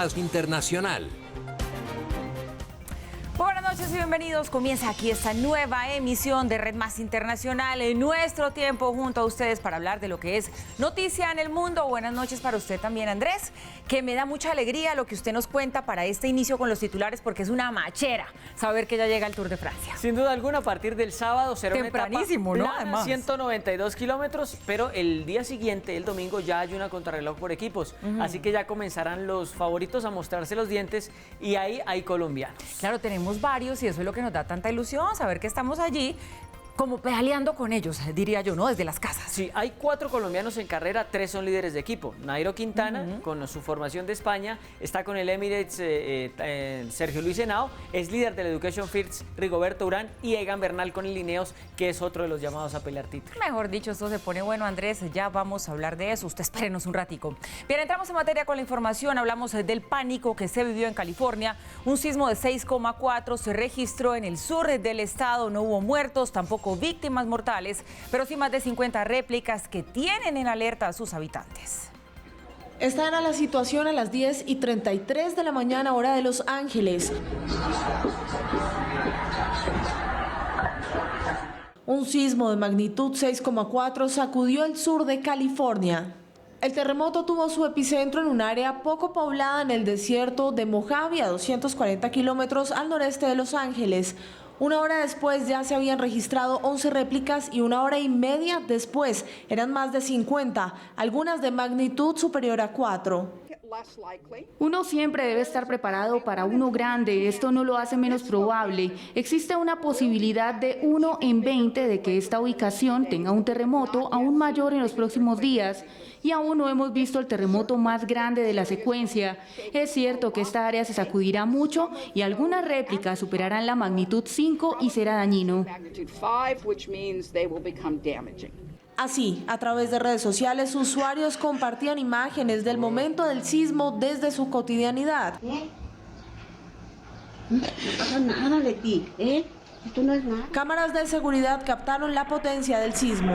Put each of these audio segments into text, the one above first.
Más Internacional. Buenas noches y bienvenidos. Comienza aquí esta nueva emisión de Red Más Internacional en nuestro tiempo junto a ustedes para hablar de lo que es noticia en el mundo. Buenas noches para usted también, Andrés, que me da mucha alegría lo que usted nos cuenta para este inicio con los titulares porque es una machera saber que ya llega el Tour de Francia. Sin duda alguna, a partir del sábado será tempranísimo, una ¿no? etapa plana, 192 kilómetros, pero el día siguiente, el domingo, ya hay una contrarreloj por equipos. Así que ya comenzarán los favoritos a mostrarse los dientes y ahí hay colombianos. Claro, tenemos varios y eso es lo que nos da tanta ilusión, saber que estamos allí como pedaleando con ellos, diría yo, ¿no? Desde las casas. Sí, hay 4 colombianos en carrera, 3 son líderes de equipo. Nairo Quintana, con su formación de España, está con el Emirates Sergio Luis Henao, es líder del Education First Rigoberto Urán y Egan Bernal con el Ineos, que es otro de los llamados a pelear título. Mejor dicho, esto se pone bueno, Andrés, ya vamos a hablar de eso, usted espérenos un ratico. Bien, entramos en materia con la información, hablamos del pánico que se vivió en California, un sismo de 6,4 se registró en el sur del estado, no hubo muertos, tampoco víctimas mortales, pero sí más de 50 réplicas que tienen en alerta a sus habitantes. Esta era la situación a las 10:33 de la mañana, hora de Los Ángeles. Un sismo de magnitud 6,4 sacudió el sur de California. El terremoto tuvo su epicentro en un área poco poblada en el desierto de Mojave, a 240 kilómetros al noreste de Los Ángeles. Una hora después ya se habían registrado 11 réplicas y una hora y media después eran más de 50, algunas de magnitud superior a 4. Uno siempre debe estar preparado para uno grande, esto no lo hace menos probable. Existe una posibilidad de 1 en 20 de que esta ubicación tenga un terremoto aún mayor en los próximos días. Y aún no hemos visto el terremoto más grande de la secuencia. Es cierto que esta área se sacudirá mucho y algunas réplicas superarán la magnitud 5 y será dañino. Así, a través de redes sociales, usuarios compartían imágenes del momento del sismo desde su cotidianidad. No pasa nada de ti, esto no es nada. Cámaras de seguridad captaron la potencia del sismo.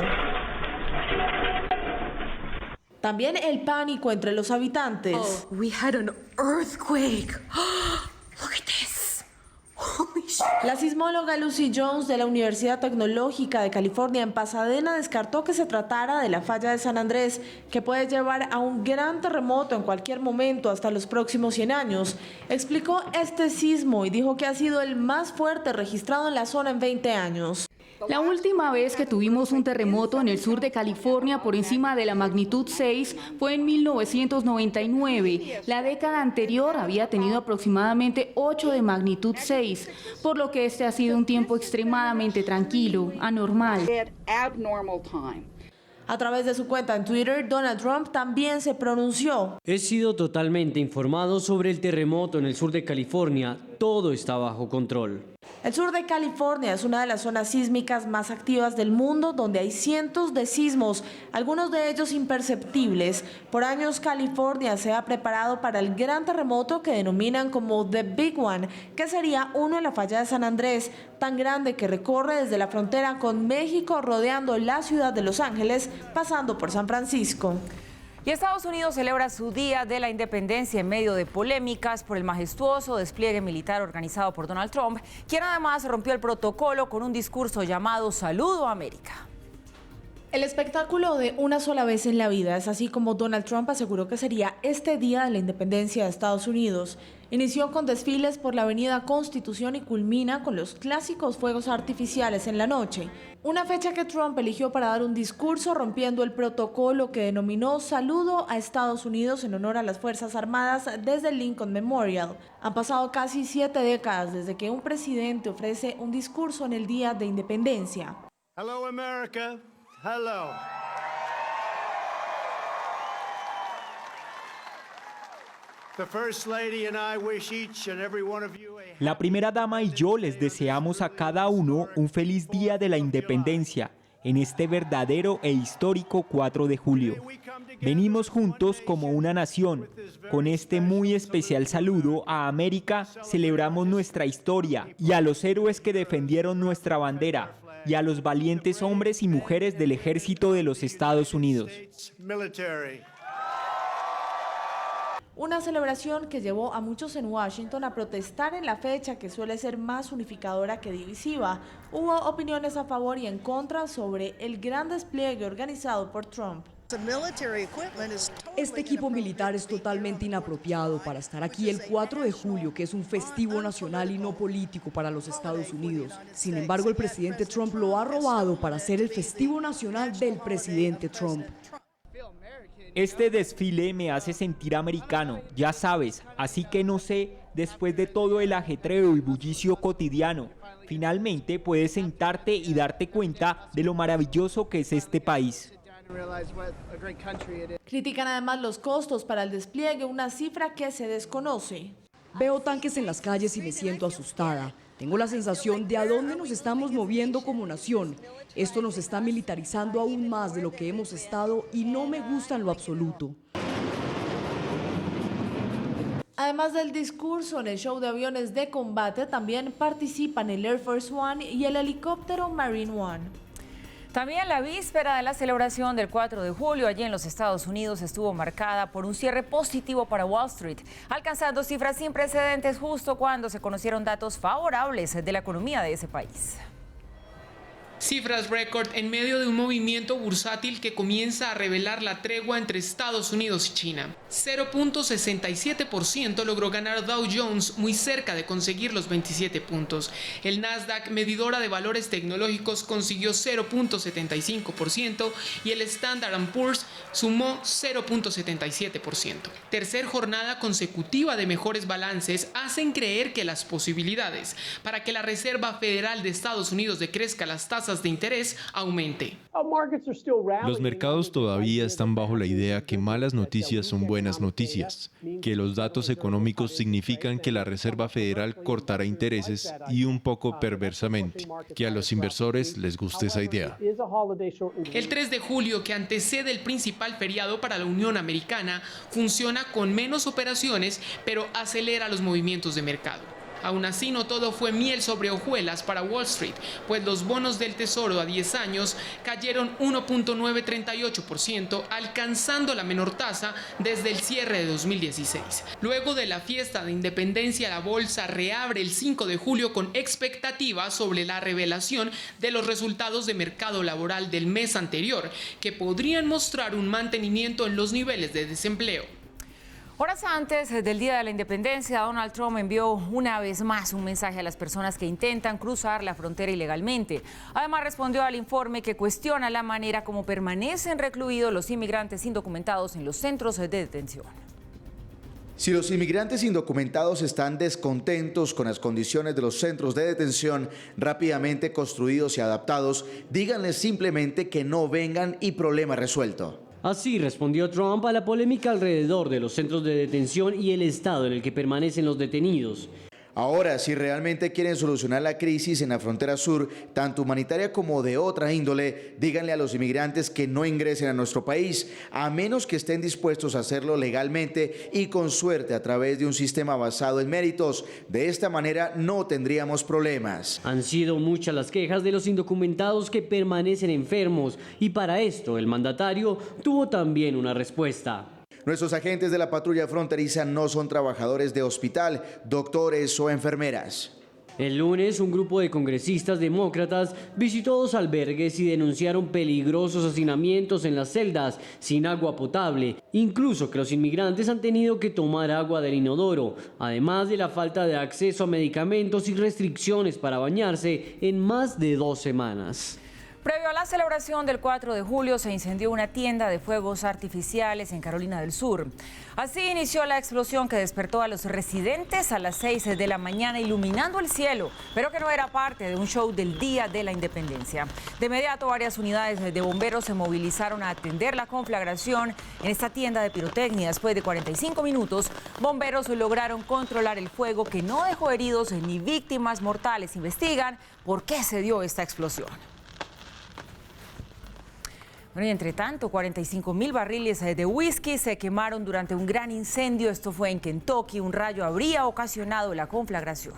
También el pánico entre los habitantes. We had an earthquake. Look at this. Holy shit. La sismóloga Lucy Jones de la Universidad Tecnológica de California en Pasadena descartó que se tratara de la falla de San Andrés, que puede llevar a un gran terremoto en cualquier momento hasta los próximos 100 años. Explicó este sismo y dijo que ha sido el más fuerte registrado en la zona en 20 años. La última vez que tuvimos un terremoto en el sur de California por encima de la magnitud 6 fue en 1999. La década anterior había tenido aproximadamente 8 de magnitud 6, por lo que este ha sido un tiempo extremadamente tranquilo, anormal. A través de su cuenta en Twitter, Donald Trump también se pronunció. He sido totalmente informado sobre el terremoto en el sur de California. Todo está bajo control. El sur de California es una de las zonas sísmicas más activas del mundo, donde hay cientos de sismos, algunos de ellos imperceptibles. Por años, California se ha preparado para el gran terremoto que denominan como The Big One, que sería uno en la falla de San Andrés, tan grande que recorre desde la frontera con México, rodeando la ciudad de Los Ángeles, pasando por San Francisco. Y Estados Unidos celebra su Día de la Independencia en medio de polémicas por el majestuoso despliegue militar organizado por Donald Trump, quien además rompió el protocolo con un discurso llamado Saludo a América. El espectáculo de una sola vez en la vida es así como Donald Trump aseguró que sería este Día de la Independencia de Estados Unidos. Inició con desfiles por la avenida Constitución y culmina con los clásicos fuegos artificiales en la noche. Una fecha que Trump eligió para dar un discurso rompiendo el protocolo que denominó Saludo a Estados Unidos en honor a las Fuerzas Armadas desde el Lincoln Memorial. Han pasado casi 7 décadas desde que un presidente ofrece un discurso en el Día de Independencia. Hello, America. Hello. La primera dama y yo les deseamos a cada uno un feliz Día de la Independencia en este verdadero e histórico 4 de julio. Venimos juntos como una nación. Con este muy especial saludo a América celebramos nuestra historia y a los héroes que defendieron nuestra bandera y a los valientes hombres y mujeres del ejército de los Estados Unidos. Una celebración que llevó a muchos en Washington a protestar en la fecha, que suele ser más unificadora que divisiva. Hubo opiniones a favor y en contra sobre el gran despliegue organizado por Trump. Este equipo militar es totalmente inapropiado para estar aquí el 4 de julio, que es un festivo nacional y no político para los Estados Unidos. Sin embargo, el presidente Trump lo ha robado para hacer el festivo nacional del presidente Trump. Este desfile me hace sentir americano, ya sabes, así que no sé, después de todo el ajetreo y bullicio cotidiano, finalmente puedes sentarte y darte cuenta de lo maravilloso que es este país. Critican además los costos para el despliegue, una cifra que se desconoce. Veo tanques en las calles y me siento asustada. Tengo la sensación de a dónde nos estamos moviendo como nación. Esto nos está militarizando aún más de lo que hemos estado y no me gusta en lo absoluto. Además del discurso, en el show de aviones de combate también participan el Air Force One y el helicóptero Marine One. También la víspera de la celebración del 4 de julio allí en los Estados Unidos estuvo marcada por un cierre positivo para Wall Street, alcanzando cifras sin precedentes justo cuando se conocieron datos favorables de la economía de ese país. Cifras récord en medio de un movimiento bursátil que comienza a revelar la tregua entre Estados Unidos y China. 0.67% logró ganar Dow Jones, muy cerca de conseguir los 27 puntos. El Nasdaq, medidora de valores tecnológicos, consiguió 0.75% y el Standard & Poor's sumó 0.77%. Tercer jornada consecutiva de mejores balances hacen creer que las posibilidades para que la Reserva Federal de Estados Unidos decrezca las tasas de interés aumente. Los mercados todavía están bajo la idea que malas noticias son buenas noticias, que los datos económicos significan que la Reserva Federal cortará intereses y un poco perversamente, que a los inversores les guste esa idea. El 3 de julio, que antecede el principal feriado para la Unión Americana, funciona con menos operaciones, pero acelera los movimientos de mercado. Aún así, no todo fue miel sobre hojuelas para Wall Street, pues los bonos del Tesoro a 10 años cayeron 1.938%, alcanzando la menor tasa desde el cierre de 2016. Luego de la fiesta de independencia, la bolsa reabre el 5 de julio con expectativas sobre la revelación de los resultados de mercado laboral del mes anterior, que podrían mostrar un mantenimiento en los niveles de desempleo. Horas antes del Día de la Independencia, Donald Trump envió una vez más un mensaje a las personas que intentan cruzar la frontera ilegalmente. Además, respondió al informe que cuestiona la manera como permanecen recluidos los inmigrantes indocumentados en los centros de detención. Si los inmigrantes indocumentados están descontentos con las condiciones de los centros de detención rápidamente construidos y adaptados, díganles simplemente que no vengan y problema resuelto. Así respondió Trump a la polémica alrededor de los centros de detención y el estado en el que permanecen los detenidos. Ahora, si realmente quieren solucionar la crisis en la frontera sur, tanto humanitaria como de otra índole, díganle a los inmigrantes que no ingresen a nuestro país, a menos que estén dispuestos a hacerlo legalmente y con suerte a través de un sistema basado en méritos. De esta manera no tendríamos problemas. Han sido muchas las quejas de los indocumentados que permanecen enfermos y para esto el mandatario tuvo también una respuesta. Nuestros agentes de la patrulla fronteriza no son trabajadores de hospital, doctores o enfermeras. El lunes, un grupo de congresistas demócratas visitó 2 albergues y denunciaron peligrosos hacinamientos en las celdas sin agua potable, incluso que los inmigrantes han tenido que tomar agua del inodoro, además de la falta de acceso a medicamentos y restricciones para bañarse en más de 2 semanas. Previo a la celebración del 4 de julio se incendió una tienda de fuegos artificiales en Carolina del Sur. Así inició la explosión que despertó a los residentes a las 6 de la mañana iluminando el cielo, pero que no era parte de un show del Día de la Independencia. De inmediato varias unidades de bomberos se movilizaron a atender la conflagración en esta tienda de pirotecnia. Después de 45 minutos, bomberos lograron controlar el fuego que no dejó heridos ni víctimas mortales. Investigan por qué se dio esta explosión. Bueno, y entre tanto, 45,000 barriles de whisky se quemaron durante un gran incendio. Esto fue en Kentucky. Un rayo habría ocasionado la conflagración.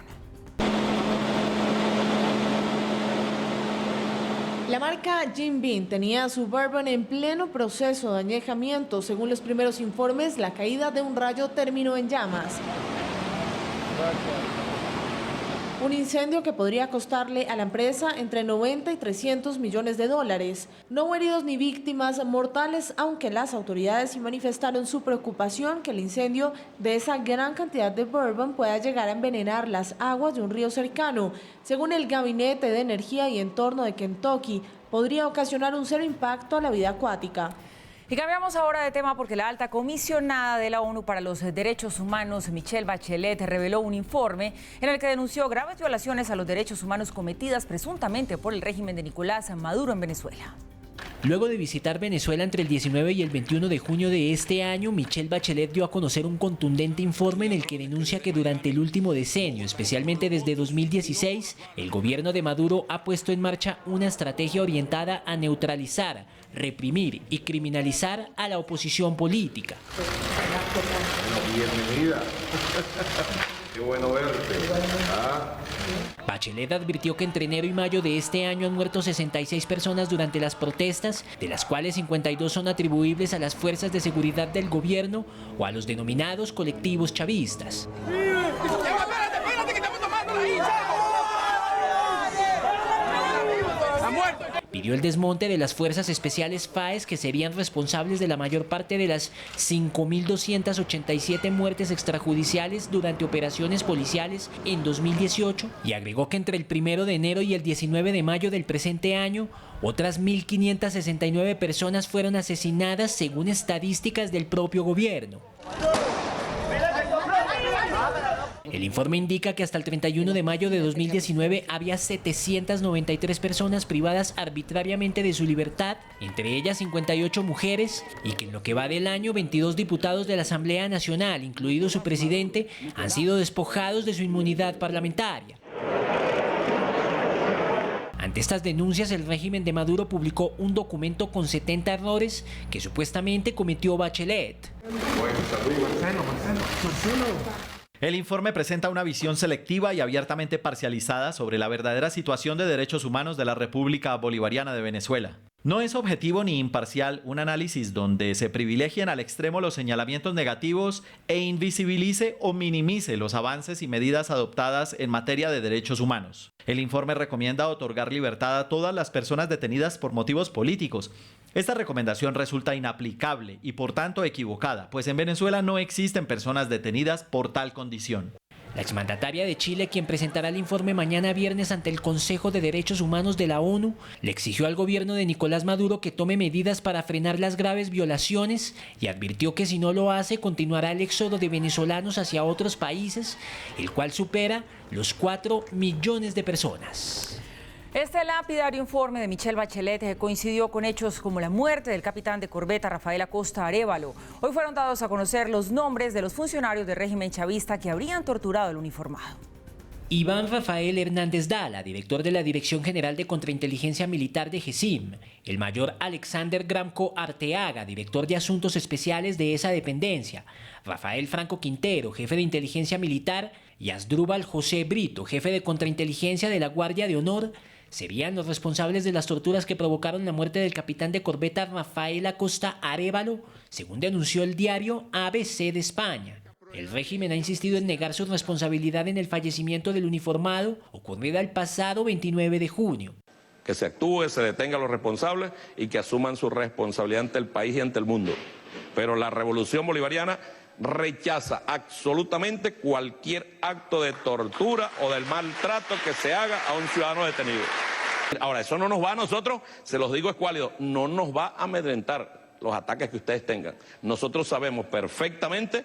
La marca Jim Beam tenía su Bourbon en pleno proceso de añejamiento. Según los primeros informes, la caída de un rayo terminó en llamas. Un incendio que podría costarle a la empresa entre 90 y 300 millones de dólares. No hubo heridos ni víctimas mortales, aunque las autoridades sí manifestaron su preocupación que el incendio de esa gran cantidad de bourbon pueda llegar a envenenar las aguas de un río cercano. Según el Gabinete de Energía y Entorno de Kentucky, podría ocasionar un cero impacto a la vida acuática. Y cambiamos ahora de tema porque la alta comisionada de la ONU para los Derechos Humanos, Michelle Bachelet, reveló un informe en el que denunció graves violaciones a los derechos humanos cometidas presuntamente por el régimen de Nicolás Maduro en Venezuela. Luego de visitar Venezuela entre el 19 y el 21 de junio de este año, Michelle Bachelet dio a conocer un contundente informe en el que denuncia que durante el último decenio, especialmente desde 2016, el gobierno de Maduro ha puesto en marcha una estrategia orientada a neutralizar, reprimir y criminalizar a la oposición política. Bienvenida. Qué bueno verte. Bachelet advirtió que entre enero y mayo de este año han muerto 66 personas durante las protestas, de las cuales 52 son atribuibles a las fuerzas de seguridad del gobierno o a los denominados colectivos chavistas. Pidió el desmonte de las fuerzas especiales FAES, que serían responsables de la mayor parte de las 5.287 muertes extrajudiciales durante operaciones policiales en 2018, y agregó que entre el 1 de enero y el 19 de mayo del presente año, otras 1.569 personas fueron asesinadas según estadísticas del propio gobierno. El informe indica que hasta el 31 de mayo de 2019 había 793 personas privadas arbitrariamente de su libertad, entre ellas 58 mujeres, y que en lo que va del año 22 diputados de la Asamblea Nacional, incluido su presidente, han sido despojados de su inmunidad parlamentaria. Ante estas denuncias, el régimen de Maduro publicó un documento con 70 errores que supuestamente cometió Bachelet. El informe presenta una visión selectiva y abiertamente parcializada sobre la verdadera situación de derechos humanos de la República Bolivariana de Venezuela. No es objetivo ni imparcial un análisis donde se privilegien al extremo los señalamientos negativos e invisibilice o minimice los avances y medidas adoptadas en materia de derechos humanos. El informe recomienda otorgar libertad a todas las personas detenidas por motivos políticos. Esta recomendación resulta inaplicable y por tanto equivocada, pues en Venezuela no existen personas detenidas por tal condición. La exmandataria de Chile, quien presentará el informe mañana viernes ante el Consejo de Derechos Humanos de la ONU, le exigió al gobierno de Nicolás Maduro que tome medidas para frenar las graves violaciones y advirtió que si no lo hace, continuará el éxodo de venezolanos hacia otros países, el cual supera los 4 millones de personas. Este lapidario informe de Michelle Bachelet coincidió con hechos como la muerte del capitán de corbeta Rafael Acosta Arévalo. Hoy fueron dados a conocer los nombres de los funcionarios del régimen chavista que habrían torturado al uniformado. Iván Rafael Hernández Dala, director de la Dirección General de Contrainteligencia Militar de GESIM. El mayor Alexander Gramco Arteaga, director de Asuntos Especiales de esa dependencia. Rafael Franco Quintero, jefe de Inteligencia Militar. Y Asdrúbal José Brito, jefe de Contrainteligencia de la Guardia de Honor, serían los responsables de las torturas que provocaron la muerte del capitán de corbeta Rafael Acosta Arévalo, según denunció el diario ABC de España. El régimen ha insistido en negar su responsabilidad en el fallecimiento del uniformado, ocurrida el pasado 29 de junio. Que se actúe, se detenga a los responsables y que asuman su responsabilidad ante el país y ante el mundo. Pero la revolución bolivariana rechaza absolutamente cualquier acto de tortura o del maltrato que se haga a un ciudadano detenido. Ahora, eso no nos va a nosotros, se los digo escuálido, no nos va a amedrentar los ataques que ustedes tengan. Nosotros sabemos perfectamente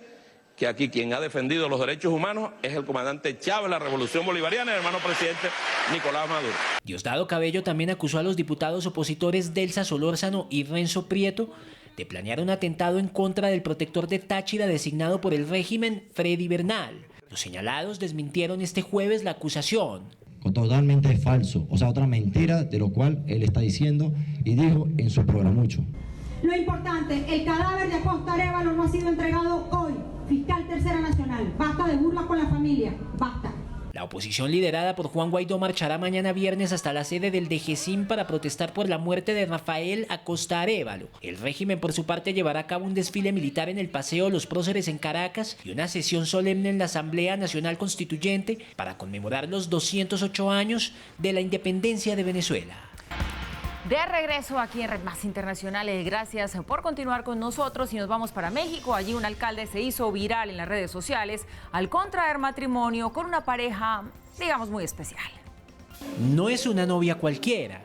que aquí quien ha defendido los derechos humanos es el comandante Chávez, la revolución bolivariana, y el hermano presidente Nicolás Maduro. Diosdado Cabello también acusó a los diputados opositores Delsa Solórzano y Renzo Prieto de planear un atentado en contra del protector de Táchira designado por el régimen, Freddy Bernal. Los señalados desmintieron este jueves la acusación. Totalmente falso, o sea, otra mentira de lo cual él está diciendo y dijo en su programucho. Lo importante, el cadáver de Acosta Arévalo no ha sido entregado hoy. Fiscal Tercera Nacional, basta de burlas con la familia, basta. La La oposición liderada por Juan Guaidó marchará mañana viernes hasta la sede del DGCIM para protestar por la muerte de Rafael Acosta Arévalo. El régimen, por su parte, llevará a cabo un desfile militar en el Paseo Los Próceres en Caracas y una sesión solemne en la Asamblea Nacional Constituyente para conmemorar los 208 años de la independencia de Venezuela. De regreso aquí en Red Más Internacionales, gracias por continuar con nosotros y nos vamos para México. Allí un alcalde se hizo viral en las redes sociales al contraer matrimonio con una pareja, digamos, muy especial. No es una novia cualquiera.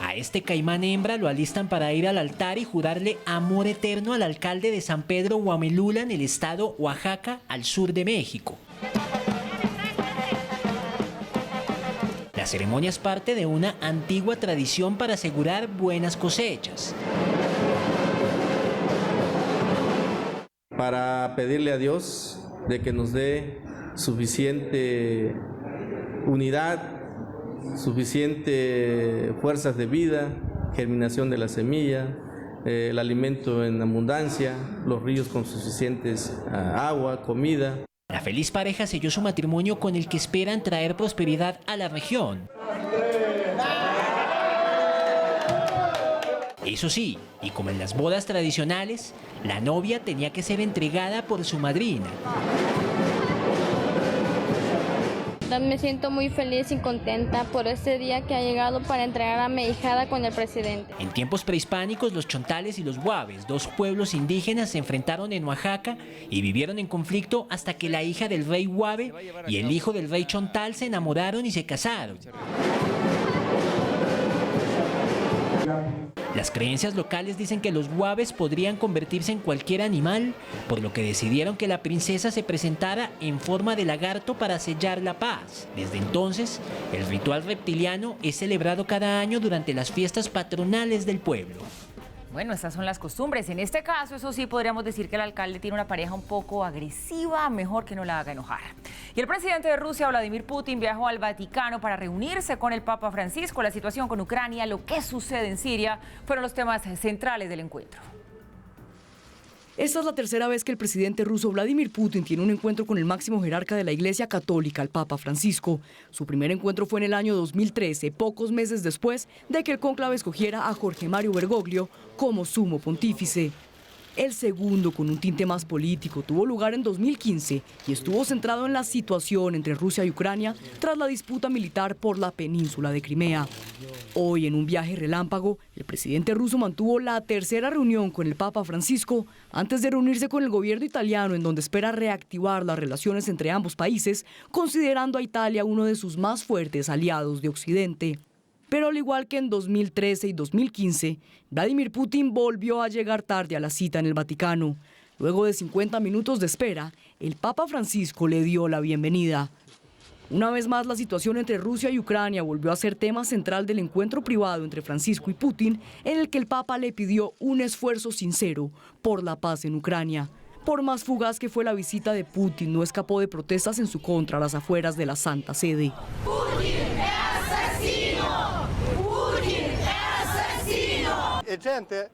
A este caimán hembra lo alistan para ir al altar y jurarle amor eterno al alcalde de San Pedro Huamelula en el estado Oaxaca, al sur de México. La ceremonia es parte de una antigua tradición para asegurar buenas cosechas. Para pedirle a Dios de que nos dé suficiente unidad, suficiente fuerzas de vida, germinación de la semilla, el alimento en abundancia, los ríos con suficientes agua, comida. La feliz pareja selló su matrimonio con el que esperan traer prosperidad a la región. Eso sí, y como en las bodas tradicionales, la novia tenía que ser entregada por su madrina. Me siento muy feliz y contenta por este día que ha llegado para entregar a mi hijada con el presidente. En tiempos prehispánicos, los chontales y los huaves, dos pueblos indígenas, se enfrentaron en Oaxaca y vivieron en conflicto hasta que la hija del rey huave y el hijo del rey chontal se enamoraron y se casaron. Las creencias locales dicen que los huaves podrían convertirse en cualquier animal, por lo que decidieron que la princesa se presentara en forma de lagarto para sellar la paz. Desde entonces, el ritual reptiliano es celebrado cada año durante las fiestas patronales del pueblo. Bueno, estas son las costumbres. En este caso, eso sí, podríamos decir que el alcalde tiene una pareja un poco agresiva, mejor que no la haga enojar. Y el presidente de Rusia, Vladimir Putin, viajó al Vaticano para reunirse con el Papa Francisco. La situación con Ucrania, lo que sucede en Siria, fueron los temas centrales del encuentro. Esta es la tercera vez que el presidente ruso Vladimir Putin tiene un encuentro con el máximo jerarca de la Iglesia Católica, el Papa Francisco. Su primer encuentro fue en el año 2013, pocos meses después de que el cónclave escogiera a Jorge Mario Bergoglio como sumo pontífice. El segundo, con un tinte más político, tuvo lugar en 2015 y estuvo centrado en la situación entre Rusia y Ucrania tras la disputa militar por la península de Crimea. Hoy, en un viaje relámpago, el presidente ruso mantuvo la tercera reunión con el Papa Francisco antes de reunirse con el gobierno italiano, en donde espera reactivar las relaciones entre ambos países, considerando a Italia uno de sus más fuertes aliados de Occidente. Pero al igual que en 2013 y 2015, Vladimir Putin volvió a llegar tarde a la cita en el Vaticano. Luego de 50 minutos de espera, el Papa Francisco le dio la bienvenida. Una vez más, la situación entre Rusia y Ucrania volvió a ser tema central del encuentro privado entre Francisco y Putin, en el que el Papa le pidió un esfuerzo sincero por la paz en Ucrania. Por más fugaz que fue la visita de Putin, no escapó de protestas en su contra a las afueras de la Santa Sede.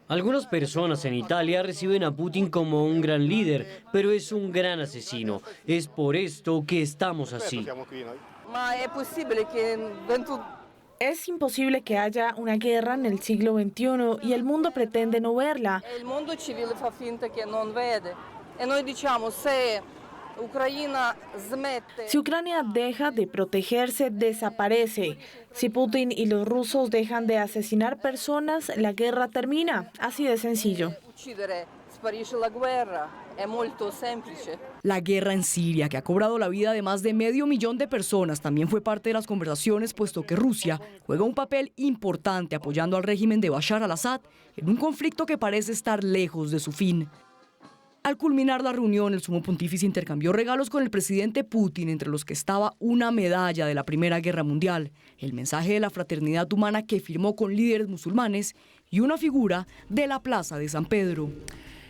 Algunas personas en Italia reciben a Putin como un gran líder, pero es un gran asesino. Es por esto que estamos así. Es imposible que haya una guerra en el siglo XXI y el mundo pretende no verla. Il mondo civile fa finta che non vede. E noi diciamo se Si Ucrania deja de protegerse, desaparece. Si Putin y los rusos dejan de asesinar personas, la guerra termina. Así de sencillo. La guerra en Siria, que ha cobrado la vida de más de 500.000 de personas, también fue parte de las conversaciones, puesto que Rusia juega un papel importante apoyando al régimen de Bashar al-Assad en un conflicto que parece estar lejos de su fin. Al culminar la reunión, el sumo pontífice intercambió regalos con el presidente Putin, entre los que estaba una medalla de la Primera Guerra Mundial, el mensaje de la fraternidad humana que firmó con líderes musulmanes y una figura de la Plaza de San Pedro.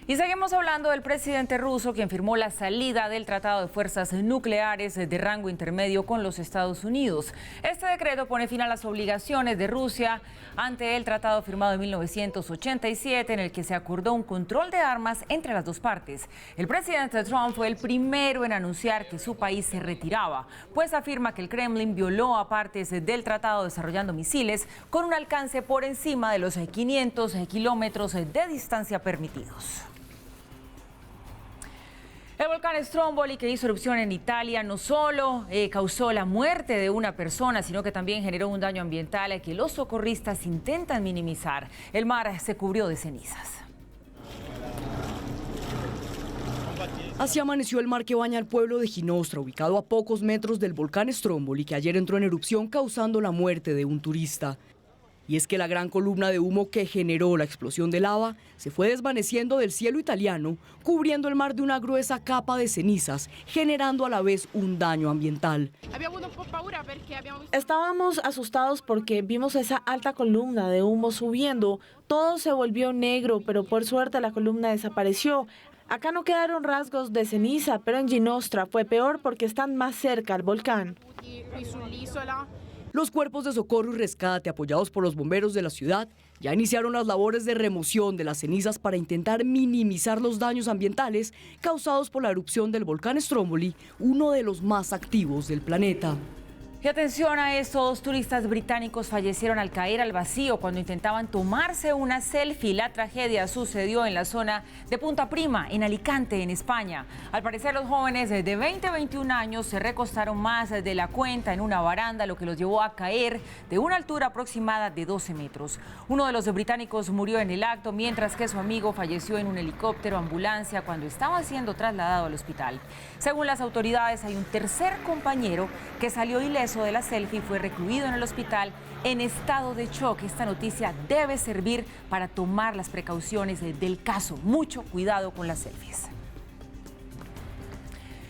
Y seguimos hablando del presidente ruso, quien firmó la salida del Tratado de Fuerzas Nucleares de rango intermedio con los Estados Unidos. Este decreto pone fin a las obligaciones de Rusia ante el tratado firmado en 1987, en el que se acordó un control de armas entre las dos partes. El presidente Trump fue el primero en anunciar que su país se retiraba, pues afirma que el Kremlin violó a partes del tratado desarrollando misiles con un alcance por encima de los 500 kilómetros de distancia permitidos. El volcán Stromboli, que hizo erupción en Italia, no solo causó la muerte de una persona, sino que también generó un daño ambiental que los socorristas intentan minimizar. El mar se cubrió de cenizas. Así amaneció el mar que baña el pueblo de Ginostra, ubicado a pocos metros del volcán Stromboli, que ayer entró en erupción causando la muerte de un turista. Y es que la gran columna de humo que generó la explosión de lava se fue desvaneciendo del cielo italiano, cubriendo el mar de una gruesa capa de cenizas, generando a la vez un daño ambiental. Estábamos asustados porque vimos esa alta columna de humo subiendo. Todo se volvió negro, pero por suerte la columna desapareció. Acá no quedaron rasgos de ceniza, pero en Ginostra fue peor porque están más cerca al volcán. Los cuerpos de socorro y rescate, apoyados por los bomberos de la ciudad, ya iniciaron las labores de remoción de las cenizas para intentar minimizar los daños ambientales causados por la erupción del volcán Stromboli, uno de los más activos del planeta. Y atención a esto, 2 turistas británicos fallecieron al caer al vacío cuando intentaban tomarse una selfie. La tragedia sucedió en la zona de Punta Prima, en Alicante, en España. Al parecer, los jóvenes de 20 a 21 años se recostaron más de la cuenta en una baranda, lo que los llevó a caer de una altura aproximada de 12 metros. Uno de los británicos murió en el acto, mientras que su amigo falleció en un helicóptero ambulancia cuando estaba siendo trasladado al hospital. Según las autoridades, hay un tercer compañero que salió ileso de la selfie y fue recluido en el hospital en estado de shock. Esta noticia debe servir para tomar las precauciones del caso. Mucho cuidado con las selfies.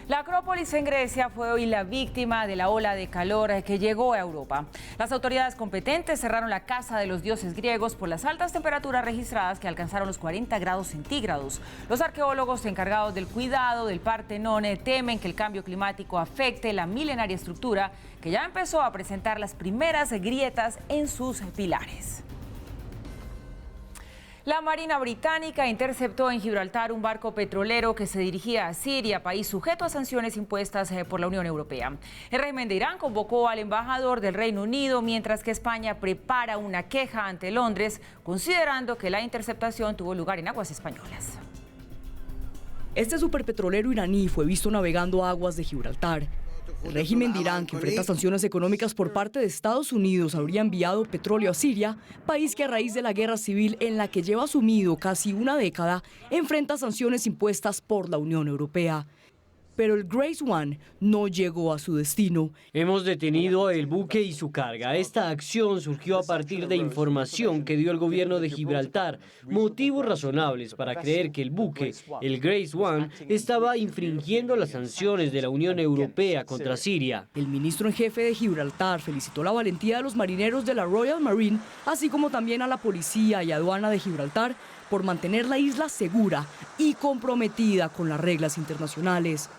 La Acrópolis en Grecia fue hoy la víctima de la ola de calor que llegó a Europa. Las autoridades competentes cerraron la casa de los dioses griegos por las altas temperaturas registradas que alcanzaron los 40 grados centígrados. Los arqueólogos encargados del cuidado del Partenón temen que el cambio climático afecte la milenaria estructura que ya empezó a presentar las primeras grietas en sus pilares. La Marina Británica interceptó en Gibraltar un barco petrolero que se dirigía a Siria, país sujeto a sanciones impuestas por la Unión Europea. El régimen de Irán convocó al embajador del Reino Unido, mientras que España prepara una queja ante Londres, considerando que la interceptación tuvo lugar en aguas españolas. Este superpetrolero iraní fue visto navegando aguas de Gibraltar. El régimen de Irán, que enfrenta sanciones económicas por parte de Estados Unidos, habría enviado petróleo a Siria, país que a raíz de la guerra civil en la que lleva sumido casi una década, enfrenta sanciones impuestas por la Unión Europea. Pero el Grace One no llegó a su destino. Hemos detenido el buque y su carga. Esta acción surgió a partir de información que dio el gobierno de Gibraltar, motivos razonables para creer que el buque, el Grace One, estaba infringiendo las sanciones de la Unión Europea contra Siria. El ministro en jefe de Gibraltar felicitó la valentía de los marineros de la Royal Marine, así como también a la policía y aduana de Gibraltar, por mantener la isla segura y comprometida con las reglas internacionales.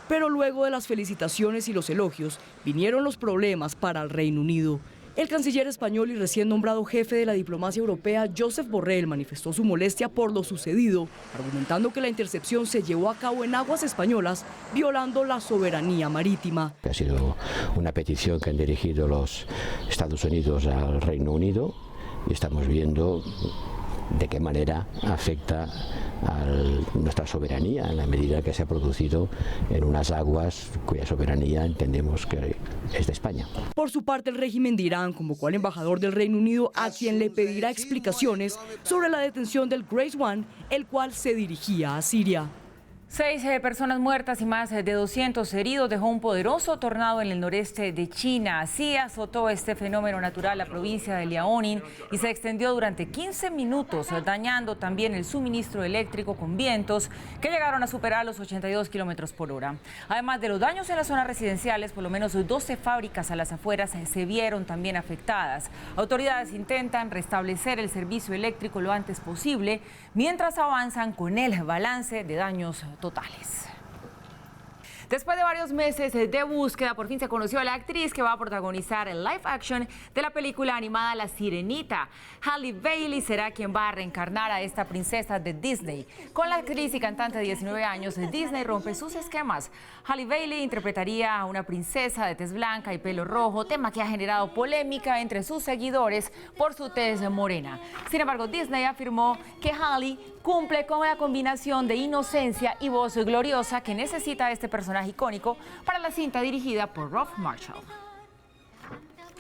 Pero luego de las felicitaciones y los elogios, vinieron los problemas para el Reino Unido. El canciller español y recién nombrado jefe de la diplomacia europea, Josep Borrell, manifestó su molestia por lo sucedido, argumentando que la intercepción se llevó a cabo en aguas españolas, violando la soberanía marítima. Ha sido una petición que han dirigido los Estados Unidos al Reino Unido y estamos viendo de qué manera afecta a nuestra soberanía en la medida que se ha producido en unas aguas cuya soberanía entendemos que es de España. Por su parte, el régimen de Irán convocó al embajador del Reino Unido, a quien le pedirá explicaciones sobre la detención del Grace One, el cual se dirigía a Siria. 6 personas muertas y más de 200 heridos dejó un poderoso tornado en el noreste de China. Así azotó este fenómeno natural la provincia de Liaoning y se extendió durante 15 minutos, dañando también el suministro eléctrico con vientos que llegaron a superar los 82 kilómetros por hora. Además de los daños en las zonas residenciales, por lo menos 12 fábricas a las afueras se vieron también afectadas. Autoridades intentan restablecer el servicio eléctrico lo antes posible, mientras avanzan con el balance de daños totales. Después de varios meses de búsqueda, por fin se conoció a la actriz que va a protagonizar el live action de la película animada La Sirenita. Halle Bailey será quien va a reencarnar a esta princesa de Disney. Con la actriz y cantante de 19 años, Disney rompe sus esquemas. Halle Bailey interpretaría a una princesa de tez blanca y pelo rojo, tema que ha generado polémica entre sus seguidores por su tez morena. Sin embargo, Disney afirmó que Halle cumple con la combinación de inocencia y voz gloriosa que necesita este personaje icónico para la cinta dirigida por Rob Marshall.